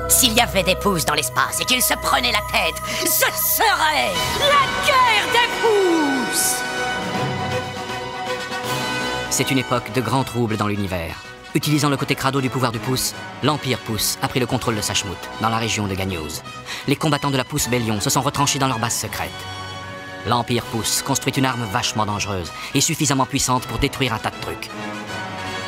S'il y avait des pousses dans l'espace et qu'ils se prenaient la tête, ce serait la guerre des pousses! C'est une époque de grands troubles dans l'univers. Utilisant le côté crado du pouvoir du pouce, l'Empire Pouce a pris le contrôle de Sachmout, dans la région de Gagnouz. Les combattants de la Pouce-Bélion se sont retranchés dans leur base secrète. L'Empire Pouce construit une arme vachement dangereuse et suffisamment puissante pour détruire un tas de trucs.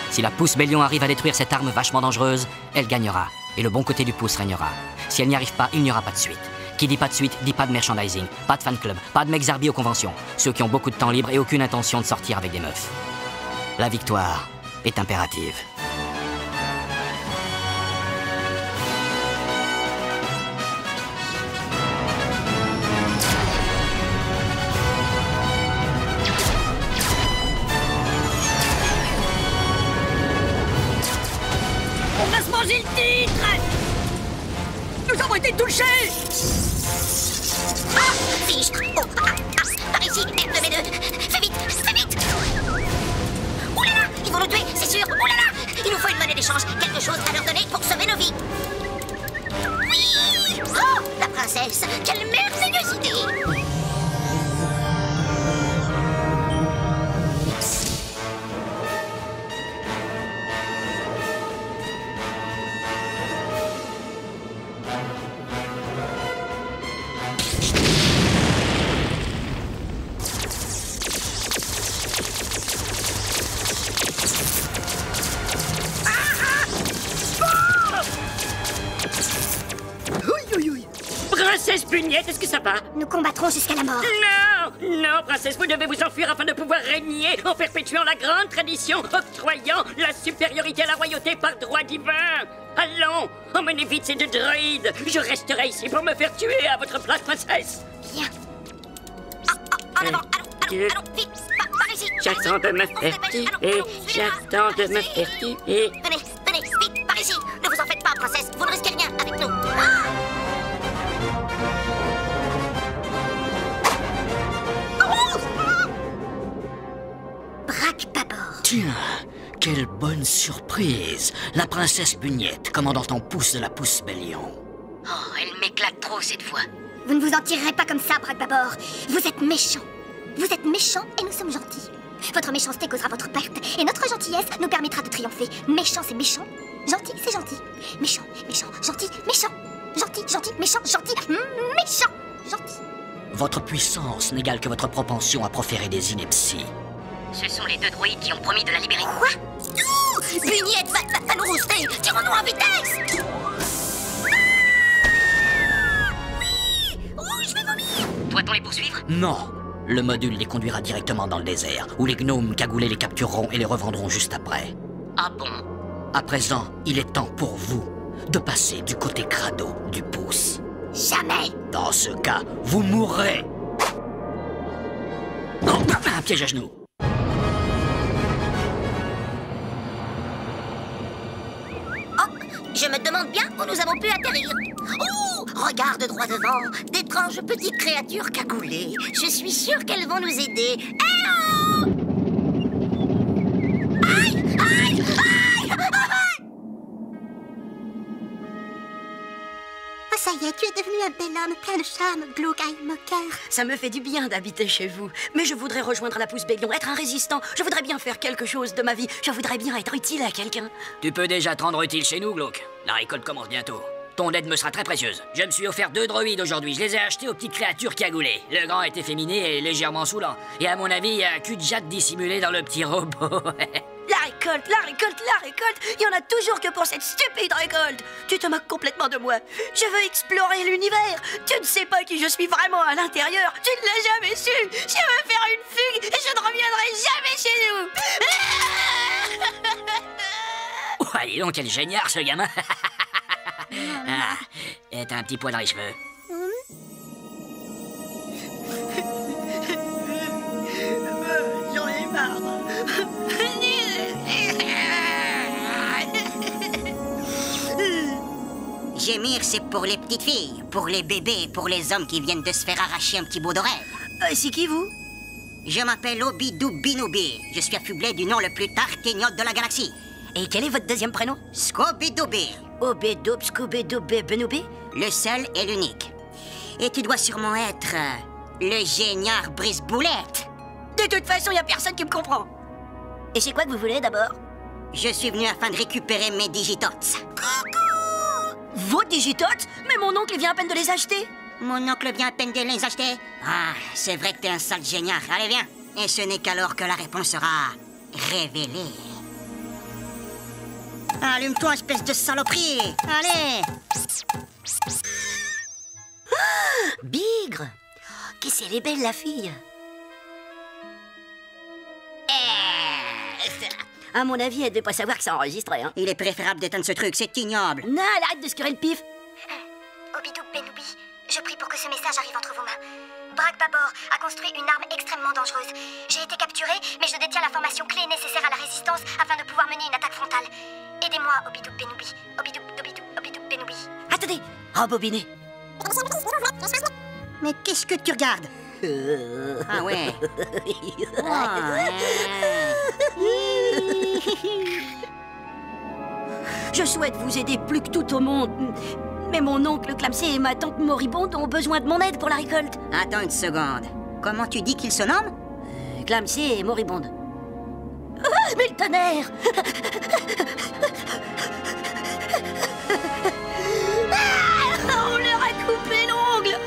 Si la Pouce-Bélion arrive à détruire cette arme vachement dangereuse, elle gagnera, et le bon côté du pouce régnera. Si elle n'y arrive pas, il n'y aura pas de suite. Qui dit pas de suite, dit pas de merchandising, pas de fan club, pas de mecs zarbi aux conventions, ceux qui ont beaucoup de temps libre et aucune intention de sortir avec des meufs. La victoire est impérative. On va se manger le titre! Nous avons été touchés! Ah! Fiche! Oh! Par ici, R2V2! Fais vite! Fais vite! Oh là là! Ils vont nous tuer, c'est sûr! Oh là là! Il nous faut une monnaie d'échange, quelque chose à leur donner pour sauver nos vies! Oui! Oh! La princesse! Quelle merveilleuse idée! Princesse Bugnette, est-ce que ça va? Nous combattrons jusqu'à la mort. Non! Non, princesse, vous devez vous enfuir afin de pouvoir régner en perpétuant la grande tradition, octroyant la supériorité à la royauté par droit divin. Allons, emmenez vite ces deux droïdes. Je resterai ici pour me faire tuer à votre place, princesse. Bien. En avant, allons, vite, par ici. J'attends de me faire tuer, j'attends de me faire tuer. Venez, vite, par ici. Ne vous en faites pas, princesse, vous ne risquez rien avec nous. Braque bâbord. Tiens, quelle bonne surprise! La princesse Bugnette, commandant en pouce de la Pouce-Bélion. Oh, elle m'éclate trop cette fois. Vous ne vous en tirerez pas comme ça, braque bâbord. Vous êtes méchant. Vous êtes méchant et nous sommes gentils. Votre méchanceté causera votre perte et notre gentillesse nous permettra de triompher. Méchant, c'est méchant. Gentil, c'est gentil. Méchant, méchant, gentil, méchant. Gentil, gentil, méchant, gentil, méchant, gentil. Votre puissance n'égale que votre propension à proférer des inepties. Ce sont les deux droïdes qui ont promis de la libérer. Quoi? Bugnette va nous rouster. Tirons-nous en vitesse. Oui. Oh, je vais vomir. Doit-on les poursuivre? Non! Le module les conduira directement dans le désert, où les gnomes cagoulés les captureront et les revendront juste après. Ah bon? À présent, il est temps pour vous de passer du côté crado du pouce. Jamais. Dans ce cas, vous mourrez! Oh, un piège à genoux! Je me demande bien où nous avons pu atterrir. Oh, regarde droit devant, d'étranges petites créatures cagoulées. Je suis sûre qu'elles vont nous aider. Eh oh! Aïe, aïe, aïe, aïe! Oh, ça y est, tu es devenu un bel homme plein de charme, Glauque-Eye Moqueur. Ça me fait du bien d'habiter chez vous. Mais je voudrais rejoindre la Pouce-Bélion, être un résistant. Je voudrais bien faire quelque chose de ma vie. Je voudrais bien être utile à quelqu'un. Tu peux déjà te rendre utile chez nous, Glauque. La récolte commence bientôt. Ton aide me sera très précieuse. Je me suis offert 2 droïdes aujourd'hui. Je les ai achetés aux petites créatures cagoulées. Le grand est efféminé et légèrement saoulant. Et à mon avis, il y a un cul de jatte dissimulé dans le petit robot. La récolte, la récolte, la récolte. Il y en a toujours que pour cette stupide récolte. Tu te moques complètement de moi. Je veux explorer l'univers. Tu ne sais pas qui je suis vraiment à l'intérieur. Tu ne l'as jamais su. Je veux faire une fugue et je ne reviendrai jamais chez nous. Ouais, dis donc, quel géniard, ce gamin. Ah, et t'as un petit poil dans les cheveux. J'en ai marre. Gémir, c'est pour les petites filles, pour les bébés, pour les hommes qui viennent de se faire arracher un petit bout d'oreille. C'est qui, vous? Je m'appelle Obi-Doo-Binoubi. Je suis affublé du nom le plus tartégnol de la galaxie. Et quel est votre deuxième prénom? Scooby-Dooby. Obédoub, Scooby-Doo, Benoubé? Le seul et l'unique. Et tu dois sûrement être le géniard brise-boulette. De toute façon, y a personne qui me comprend. Et c'est quoi que vous voulez d'abord? Je suis venu afin de récupérer mes digitotes. Vos digitotes? Mais mon oncle vient à peine de les acheter. Mon oncle vient à peine de les acheter. Ah, c'est vrai que t'es un sale géniard. Allez, viens. Et ce n'est qu'alors que la réponse sera révélée. Allume-toi, espèce de saloperie. Allez. Bigre! Qu'est-ce qu'elle est belle, la fille! À mon avis, elle devait pas savoir que ça enregistrait, hein? Il est préférable d'éteindre ce truc, c'est ignoble. Non, elle arrête de se curer le pif! Obidou Benoubi, je prie pour que ce message arrive entre vos mains. Brak Babor a construit une arme extrêmement dangereuse. J'ai été capturé, mais je détiens la formation clé nécessaire à la résistance afin de pouvoir mener une attaque frontale. Aidez-moi, Obidou Benoubi. Obidou Benoubi. Attendez! Rembobiné! Mais qu'est-ce que tu regardes? Ah ouais. Je souhaite vous aider plus que tout au monde. Mais mon oncle Clamsey et ma tante moribonde ont besoin de mon aide pour la récolte. Attends une seconde. Comment tu dis qu'il se nomme? Clamsey et moribonde. Ah, mais le tonnerre! On leur a coupé l'ongle!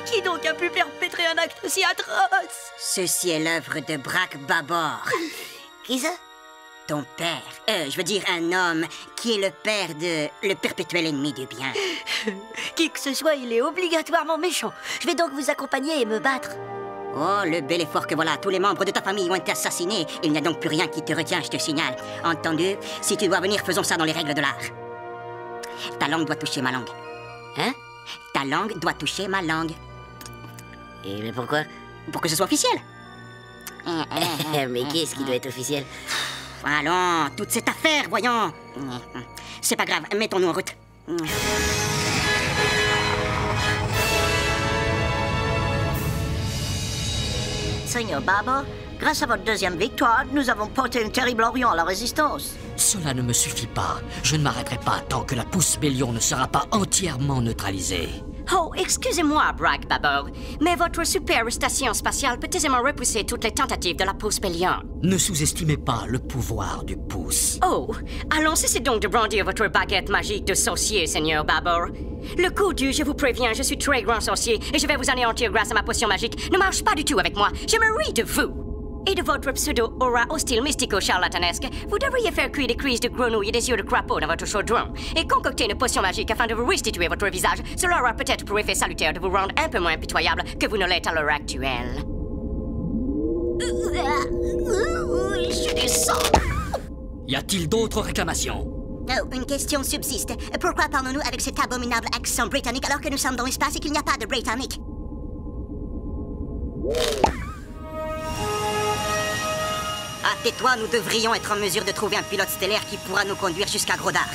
Qui donc a pu perpétrer un acte aussi atroce? Ceci est l'œuvre de Brak Babor. Qui ça? Ton père. Je veux dire un homme qui est le père de... le perpétuel ennemi du bien. Qui que ce soit, il est obligatoirement méchant. Je vais donc vous accompagner et me battre. Oh, le bel effort que voilà. Tous les membres de ta famille ont été assassinés. Il n'y a donc plus rien qui te retient, je te signale. Entendu? Si tu dois venir, faisons ça dans les règles de l'art. Ta langue doit toucher ma langue. Hein? Ta langue doit toucher ma langue. Et mais pourquoi? Pour que ce soit officiel. Mais qu'est-ce qui doit être officiel? Allons, toute cette affaire, voyons. C'est pas grave, mettons-nous en route. Seigneur Babor, grâce à votre deuxième victoire, nous avons porté un terrible orient à la résistance. Cela ne me suffit pas. Je ne m'arrêterai pas tant que la pousse Bélion ne sera pas entièrement neutralisée. Oh, excusez-moi, Brak Babor, mais votre super station spatiale peut aisément repousser toutes les tentatives de la pousse Bélion. Ne sous-estimez pas le pouvoir du pouce. Oh, allons, cessez donc de brandir votre baguette magique de sorcier, Seigneur Babor. Le coup du je vous préviens, je suis très grand sorcier et je vais vous anéantir grâce à ma potion magique ne marche pas du tout avec moi. Je me ris de vous. Et de votre pseudo-aura hostile mystico-charlatanesque, vous devriez faire cuire des crises de grenouilles et des yeux de crapaud dans votre chaudron et concocter une potion magique afin de vous restituer votre visage. Cela aura peut-être pour effet salutaire de vous rendre un peu moins impitoyable que vous ne l'êtes à l'heure actuelle. Je descends. Y a-t-il d'autres réclamations? Oh, une question subsiste. Pourquoi parlons-nous avec cet abominable accent britannique alors que nous sommes dans l'espace et qu'il n'y a pas de britannique? Ah, tais-toi, nous devrions être en mesure de trouver un pilote stellaire qui pourra nous conduire jusqu'à Grodar.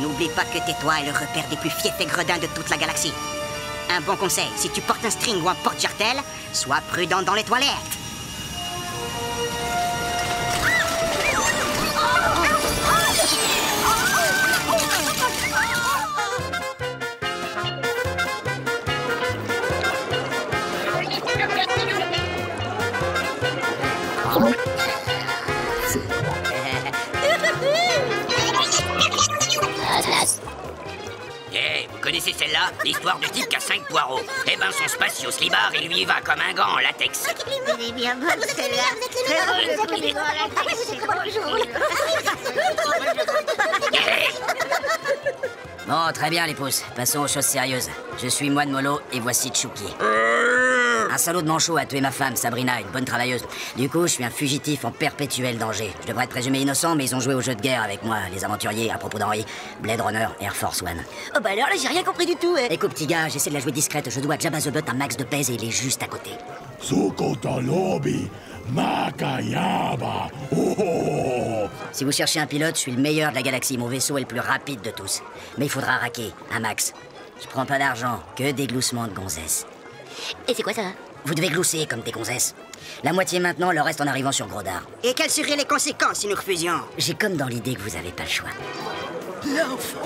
N'oublie pas que tais-toi est le repère des plus fiefs et gredins de toute la galaxie. Un bon conseil, si tu portes un string ou un porte-jartel, sois prudent dans les toilettes. Hey, vous connaissez celle-là? L'histoire du type qui a 5 poireaux. Eh ben, son spatio slibard, il lui y va comme un gant en latex. Elle est bien bonne, celle-là. Hey. Bon, très bien, les pouces. Passons aux choses sérieuses. Je suis Moine Molo et voici Tchouki. Un salaud de manchot a tué ma femme, Sabrina, une bonne travailleuse. Du coup, je suis un fugitif en perpétuel danger. Je devrais être présumé innocent, mais ils ont joué au jeu de guerre avec moi, les aventuriers, à propos d'Henri, Blade Runner, Air Force One. Oh bah alors là, j'ai rien compris du tout. Écoute, petit gars, j'essaie de la jouer discrète. Je dois à Jabba the Hutt un max de pèse et il est juste à côté. Sokotalobi, Makayaba, oh. Si vous cherchez un pilote, je suis le meilleur de la galaxie. Mon vaisseau est le plus rapide de tous. Mais il faudra raquer, un max. Je prends pas d'argent, que des gloussements de gonzesses. Et c'est quoi ça? Vous devez glousser comme des gonzesses. La moitié maintenant, le reste en arrivant sur Grodar. Et quelles seraient les conséquences si nous refusions? J'ai comme dans l'idée que vous avez pas le choix. L'info.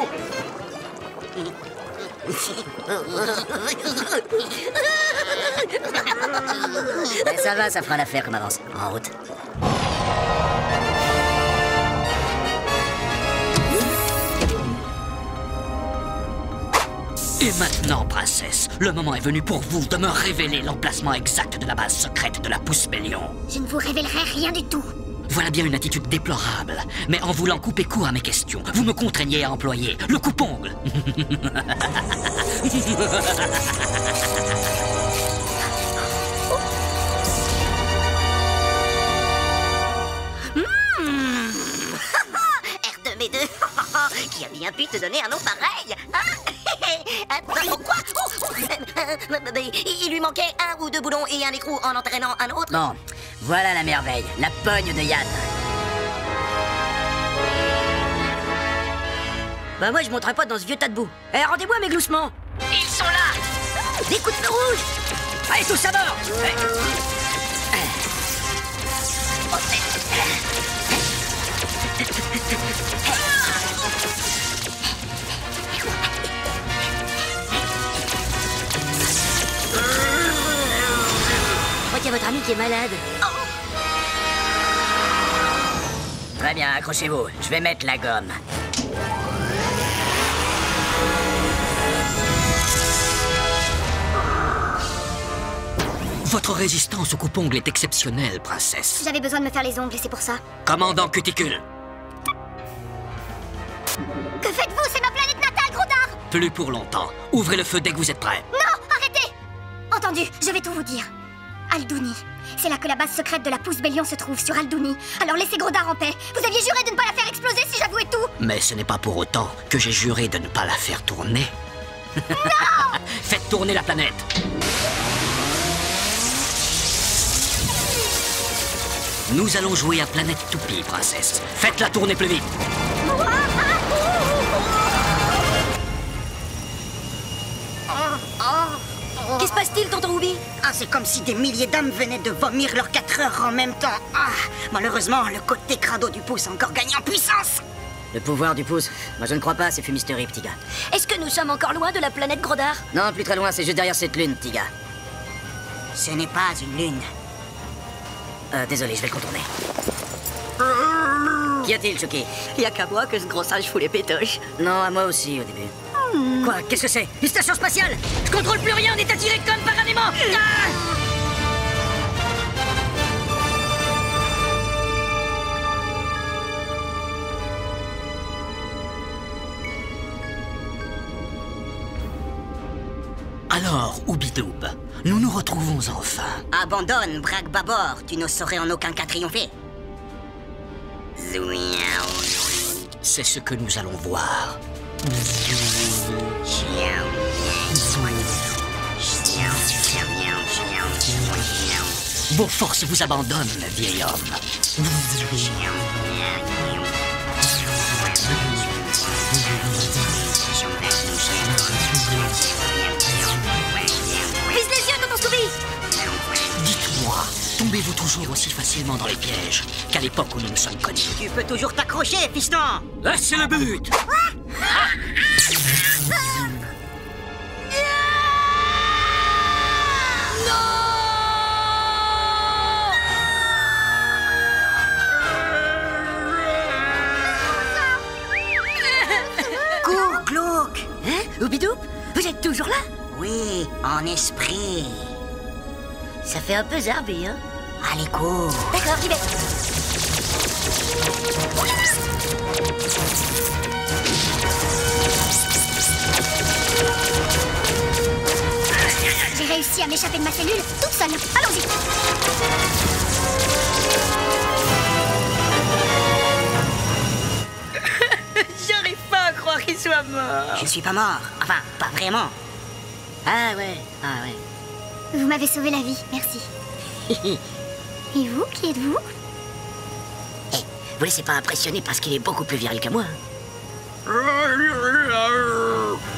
Ça va, ça fera l'affaire comme avance. En route. Et maintenant, princesse, le moment est venu pour vous de me révéler l'emplacement exact de la base secrète de la Pousse-Bélion. Je ne vous révélerai rien du tout. Voilà bien une attitude déplorable. Mais en voulant couper court à mes questions, vous me contraignez à employer le coupe-ongle. R2-B2, qui a bien pu te donner un nom pareil, hein? Quoi? Il lui manquait un ou deux boulons et un écrou en entraînant un autre. Bon, voilà la merveille, la pogne de Yann. Bah moi je monterai pas dans ce vieux tas de boue. Eh, rendez-moi mes gloussements. Ils sont là. Des coups de feu rouge. Allez, tous à bord. Je crois qu'il y a votre ami qui est malade. Très bien, accrochez-vous, je vais mettre la gomme. Votre résistance au coupe-ongle est exceptionnelle, princesse. J'avais besoin de me faire les ongles et c'est pour ça. Commandant Cuticule. Que faites-vous? C'est ma planète natale, Grodar! Plus pour longtemps. Ouvrez le feu dès que vous êtes prêts. Non, arrêtez! Entendu, je vais tout vous dire. Aldouni. C'est là que la base secrète de la Pousse-Bélion se trouve, sur Aldouni. Alors laissez Grodar en paix. Vous aviez juré de ne pas la faire exploser si j'avouais tout. Mais ce n'est pas pour autant que j'ai juré de ne pas la faire tourner. Non! Faites tourner la planète. Nous allons jouer à Planète Toupie, princesse. Faites-la tourner plus vite. Que se passe-t-il, tonton Ruby? Ah, c'est comme si des milliers d'âmes venaient de vomir leurs 4 heures en même temps. Ah, malheureusement, le côté crado du pouce a encore gagné en puissance. Le pouvoir du pouce? Moi, je ne crois pas à ces fumisteries, petit gars. Est-ce que nous sommes encore loin de la planète Grodar? Non, plus très loin, c'est juste derrière cette lune, petit gars. Ce n'est pas une lune. Désolé, je vais le contourner. Qu'y a-t-il, Chucky? Y a qu'à moi que ce gros sage fout les pétoches. Non, à moi aussi, au début. Quoi? Qu'est-ce que c'est? Une station spatiale? Je contrôle plus rien, on est attiré comme par un aimant. Alors, Oubidoub, nous nous retrouvons enfin. Abandonne, braque bâbord, tu ne saurais en aucun cas triompher. C'est ce que nous allons voir. Vos forces vous abandonnent, vieil homme. Vise les yeux, tonton Scooby! Dites-moi, tombez-vous toujours aussi facilement dans les pièges qu'à l'époque où nous nous sommes connus? Tu peux toujours t'accrocher, fiston. C'est le but! Cours, Glauque. Hein? Oubidou? Vous êtes toujours là? Oui, en esprit. Ça fait un peu zarbé, hein? Allez, cours. D'accord, j'y vais. J'ai réussi à m'échapper de ma cellule toute seule. Allons-y. J'arrive pas à croire qu'il soit mort. Je suis pas mort. Enfin, pas vraiment. Ah ouais. Vous m'avez sauvé la vie, merci. Et vous, qui êtes-vous? Vous laissez pas impressionner parce qu'il est beaucoup plus viril que moi.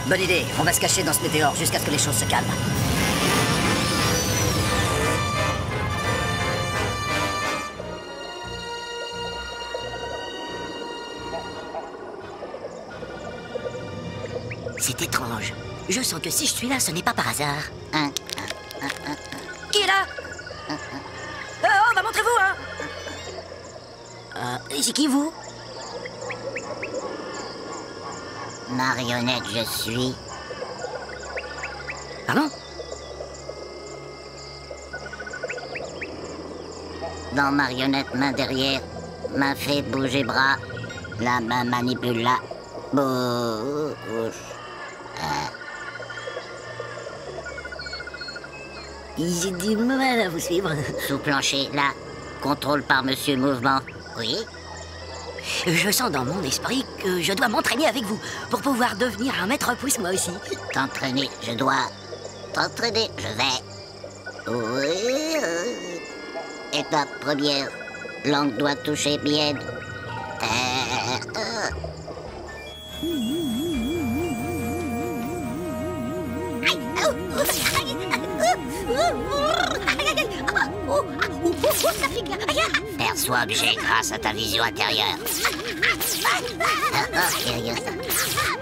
Bonne idée, on va se cacher dans ce météore jusqu'à ce que les choses se calment. C'est étrange. Je sens que si je suis là, ce n'est pas par hasard. Qui est là? Oh, bah montrez-vous, hein. C'est qui, vous? Marionnette, je suis. Pardon? Dans marionnette, main derrière, main fait bouger bras, la main manipule la bouche. J'ai du mal à vous suivre. Sous plancher, là, contrôle par monsieur mouvement. Oui? Je sens dans mon esprit que je dois m'entraîner avec vous pour pouvoir devenir un maître pouce moi aussi. T'entraîner, je dois. T'entraîner, je vais. Oui. Étape première. Langue doit toucher bien. Perçois objet grâce à ta vision intérieure.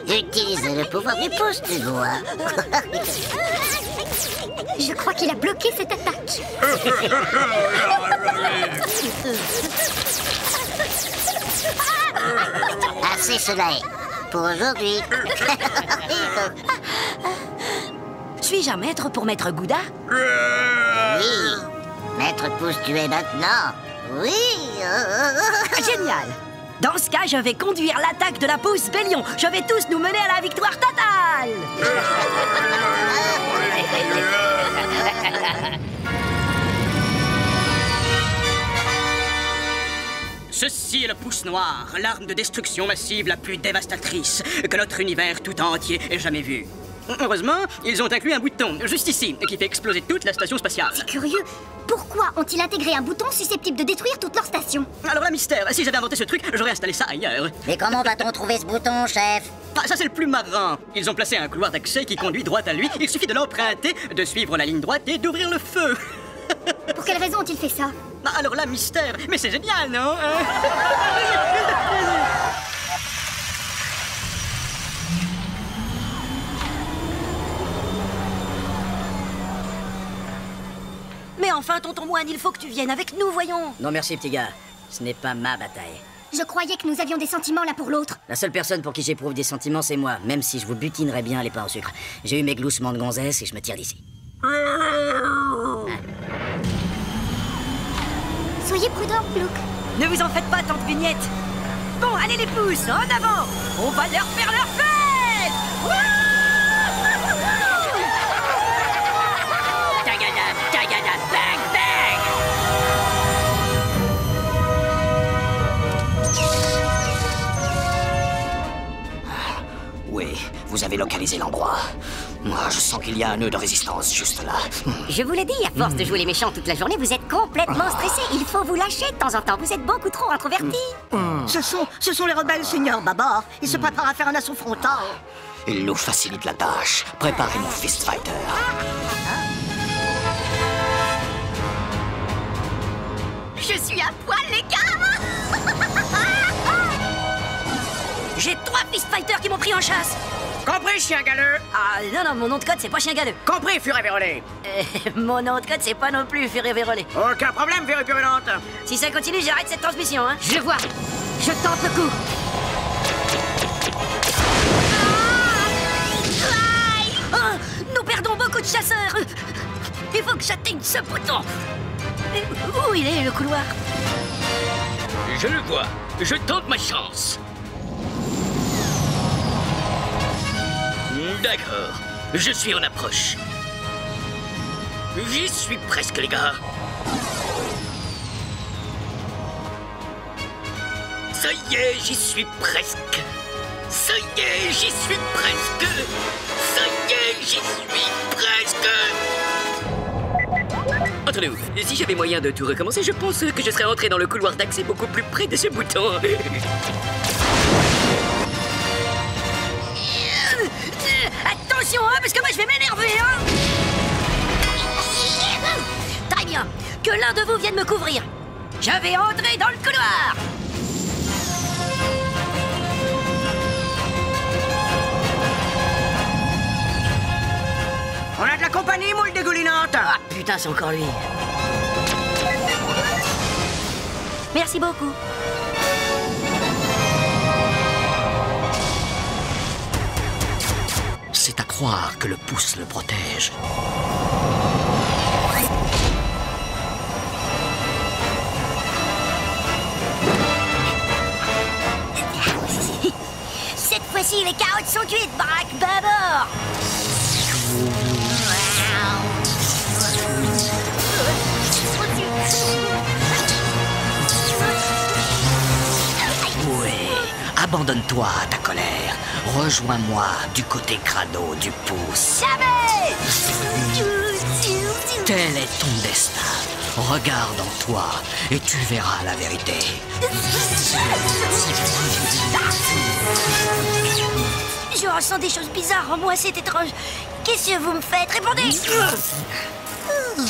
Utilise le pouvoir du pouce, tu vois. Je crois qu'il a bloqué cette attaque. Assez cela est. Pour aujourd'hui. Suis-je un maître pour maître Gouda? Oui. Maître pouce, tu es maintenant. Oui. Génial. Dans ce cas, je vais conduire l'attaque de la pousse Bélion. Je vais tous nous mener à la victoire totale. Ceci est le pouce noir, l'arme de destruction massive la plus dévastatrice que notre univers tout entier ait jamais vue. Heureusement, ils ont inclus un bouton, juste ici, qui fait exploser toute la station spatiale. C'est curieux. Pourquoi ont-ils intégré un bouton susceptible de détruire toute leur station? Alors là, mystère, si j'avais inventé ce truc, j'aurais installé ça ailleurs. Mais comment va-t-on trouver ce bouton, chef? Ah, ça c'est le plus marrant. Ils ont placé un couloir d'accès qui conduit droit à lui. Il suffit de l'emprunter, de suivre la ligne droite et d'ouvrir le feu. Pour quelle raison ont-ils fait ça? Ah, alors là, mystère, mais c'est génial, non? Mais enfin, tonton Moine, il faut que tu viennes avec nous, voyons. Non merci, petit gars. Ce n'est pas ma bataille. Je croyais que nous avions des sentiments l'un pour l'autre. La seule personne pour qui j'éprouve des sentiments, c'est moi. Même si je vous butinerais bien les pains au sucre. J'ai eu mes gloussements de gonzesse et je me tire d'ici. Soyez prudent, Luke. Ne vous en faites pas, tante Vignette. Bon, allez les pouces, en avant. On va leur faire leur fête. Tagada, bang, bang. Oui, vous avez localisé l'endroit. Moi, je sens qu'il y a un nœud de résistance juste là. Je vous l'ai dit, à force de jouer les méchants toute la journée, vous êtes complètement stressé. Il faut vous lâcher de temps en temps. Vous êtes beaucoup trop introverti. Ce sont les rebelles, Seigneur Babar. Ils se préparent à faire un assaut frontal. Il nous facilite la tâche. Préparez mon Fist Fighter. Je suis à poil, les gars. J'ai 3 Fist Fighters qui m'ont pris en chasse. Compris, chien galeux. Ah non, mon nom de code, c'est pas chien galeux. Compris, furie vérolée. Mon nom de code, c'est pas non plus Furie Vérolée. Aucun problème, furie purulente. Si ça continue, j'arrête cette transmission, hein. Je vois. Je tente le coup. Nous perdons beaucoup de chasseurs. Il faut que j'atteigne ce bouton. Où il est, le couloir? Je le vois. Je tente ma chance. D'accord. Je suis en approche. J'y suis presque, les gars. Ça y est, j'y suis presque. Ça y est, j'y suis presque. Ça y est, j'y suis presque. Entre nous, si j'avais moyen de tout recommencer, je pense que je serais entré dans le couloir d'accès beaucoup plus près de ce bouton. Attention, hein, parce que moi je vais m'énerver, hein. Très bien, que l'un de vous vienne me couvrir. Je vais entrer dans le couloir. On a de la compagnie, moule dégoulinante. Ah putain, c'est encore lui. Merci beaucoup. C'est à croire que le pouce le protège. Cette fois-ci, les carottes sont cuites, Barack Babor. Oui, abandonne-toi à ta colère. Rejoins-moi du côté crado du pouce. Jamais. Tel est ton destin. Regarde en toi et tu verras la vérité. Je ressens des choses bizarres en moi, c'est étrange. Qu'est-ce que vous me faites? Répondez!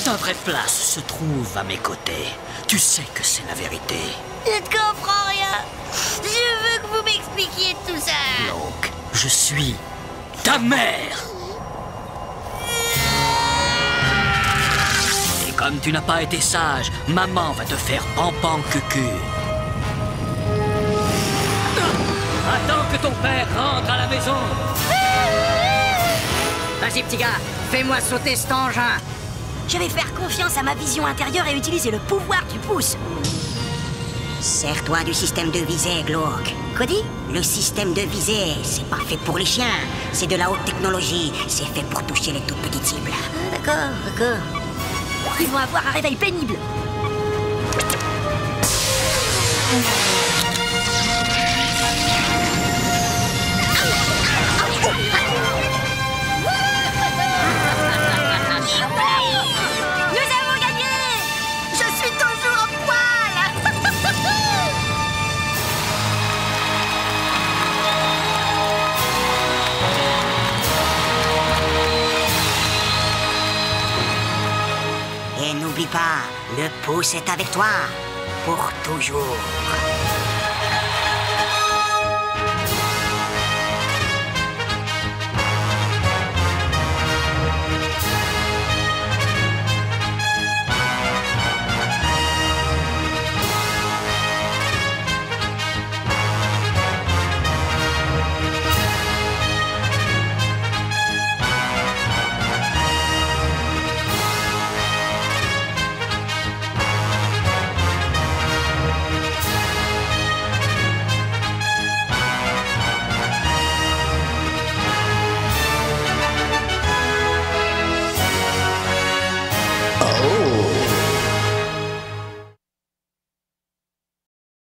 Ta vraie place se trouve à mes côtés. Tu sais que c'est la vérité. Je ne comprends rien. Je veux que vous m'expliquiez tout ça. Donc, je suis ta mère. Et comme tu n'as pas été sage, maman va te faire pampan cucu. Attends que ton père rentre à la maison. Vas-y, petit gars, fais-moi sauter cet engin. Je vais faire confiance à ma vision intérieure et utiliser le pouvoir du pouce. Sers-toi du système de visée, Glauque. Quoi dit? Le système de visée, c'est pas fait pour les chiens. C'est de la haute technologie. C'est fait pour toucher les toutes petites cibles. Ah, d'accord, d'accord. Ils vont avoir un réveil pénible. Nous avons gagné. Je suis toujours en poil. Et n'oublie pas, le pouce est avec toi. Pour toujours.